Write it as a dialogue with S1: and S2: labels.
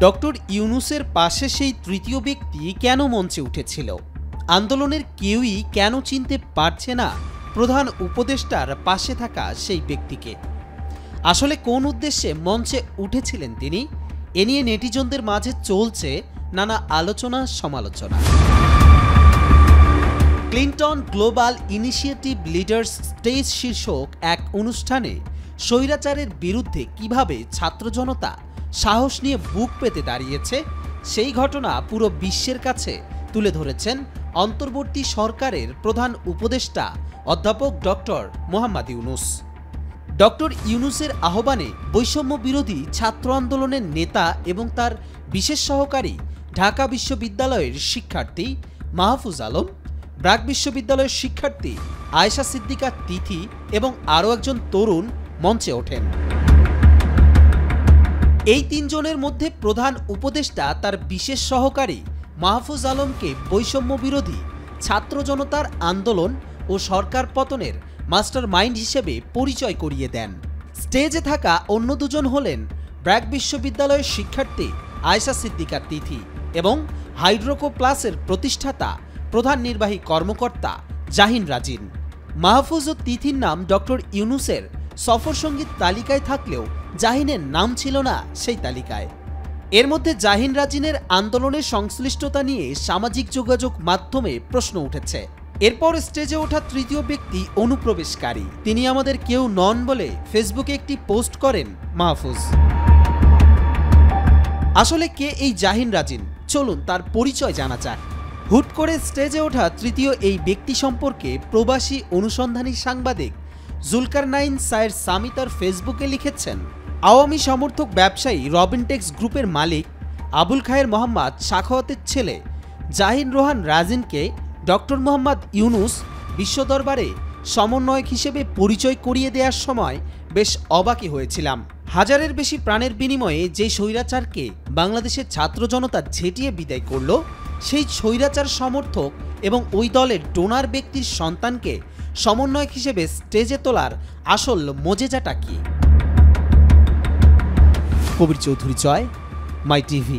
S1: Doctor ইউনূসের পাশে সেই তৃতীয় ব্যক্তি কেন মঞ্চে উঠেছিল? আন্দোলনের কেউই কেন চিনতে পারছে না প্রধান উপদেষ্টার পাশে থাকা সেই ব্যক্তিকে? আসলে কোন উদ্দেশ্যে মঞ্চে উঠেছিলেন তিনি? এ নিয়ে নেটিজনদের মাঝে চলছে নানা আলোচনা সমালোচনা। Clinton global initiative leaders stage শীর্ষক এক অনুষ্ঠানে স্বৈরাচারের বিরুদ্ধে কিভাবে ছাত্র জনতা সাহস নিয়ে বুক পেতে দাঁড়িয়েছে সেই ঘটনা পুরো বিশ্বের কাছে তুলে ধরেছেন অন্তর্বর্তী সরকারের প্রধান উপদেষ্টা অধ্যাপক ডক্টর মোহাম্মদ ইউনূস। ডক্টর ইউনূসের আহ্বানে বৈষম্য বিরোধী ছাত্র আন্দোলনের নেতা এবং তার বিশেষ সহকারী ঢাকা বিশ্ববিদ্যালয়ের শিক্ষার্থী মাহফুজ আলম, ব্র্যাক বিশ্ববিদ্যালয়ের শিক্ষার্থী আয়েশা সিদ্দিকা তিথি এবং আরও একজন তরুণ মঞ্চে ওঠেন। এই তিনজনের মধ্যে প্রধান উপদেষ্টা তার বিশেষ সহকারী মাহফুজ আলমকে বৈষম্য বিরোধী ছাত্র জনতার আন্দোলন ও সরকার পতনের মাস্টার মাইন্ড হিসেবে পরিচয় করিয়ে দেন। স্টেজে থাকা অন্য দুজন হলেন ব্র্যাক বিশ্ববিদ্যালয়ের শিক্ষার্থী আয়েশা সিদ্দিকা তিথি এবং হাইড্রোকো প্লাসের প্রতিষ্ঠাতা প্রধান নির্বাহী কর্মকর্তা জাহিন রাজিন। মাহফুজ ও তিথির নাম ডক্টর ইউনূসের সফর সঙ্গীত তালিকায় থাকলেও জাহিনের নাম ছিল না সেই তালিকায়। এর মধ্যে জাহিন রাজিনের আন্দোলনের সংশ্লিষ্টতা নিয়ে সামাজিক যোগাযোগ মাধ্যমে প্রশ্ন উঠেছে। এরপর স্টেজে ওঠা তৃতীয় ব্যক্তি অনুপ্রবেশকারী, তিনি আমাদের কেউ নন বলে ফেসবুকে একটি পোস্ট করেন মাহফুজ। আসলে কে এই জাহিন রাজিন? চলুন তার পরিচয় জানা যাক। হুট করে স্টেজে ওঠা তৃতীয় এই ব্যক্তি সম্পর্কে প্রবাসী অনুসন্ধানী সাংবাদিক জুলকারনাইন সায়ের সামি তার ফেসবুকে লিখেছেন, আওয়ামী সমর্থক ব্যবসায়ী রবিনটেক্স গ্রুপের মালিক আবুল খায়ের মোহাম্মদ সাখাওয়াতের ছেলে জাহিন রোহান রাজিনকে ডক্টর মোহাম্মদ ইউনূস বিশ্ব দরবারে সমন্বয়ক হিসেবে পরিচয় করিয়ে দেওয়ার সময় বেশ অবাকই হয়েছিলাম। হাজারের বেশি প্রাণের বিনিময়ে যে স্বৈরাচারকে বাংলাদেশের ছাত্র জনতা ঝেঁটিয়ে বিদায় করল, সেই স্বৈরাচার সমর্থক এবং ওই দলের ডোনার ব্যক্তির সন্তানকে সমন্বয়ক হিসেবে স্টেজে তোলার আসল মজেজাটা কি? কবির চৌধুরী জয়, মাই টিভি।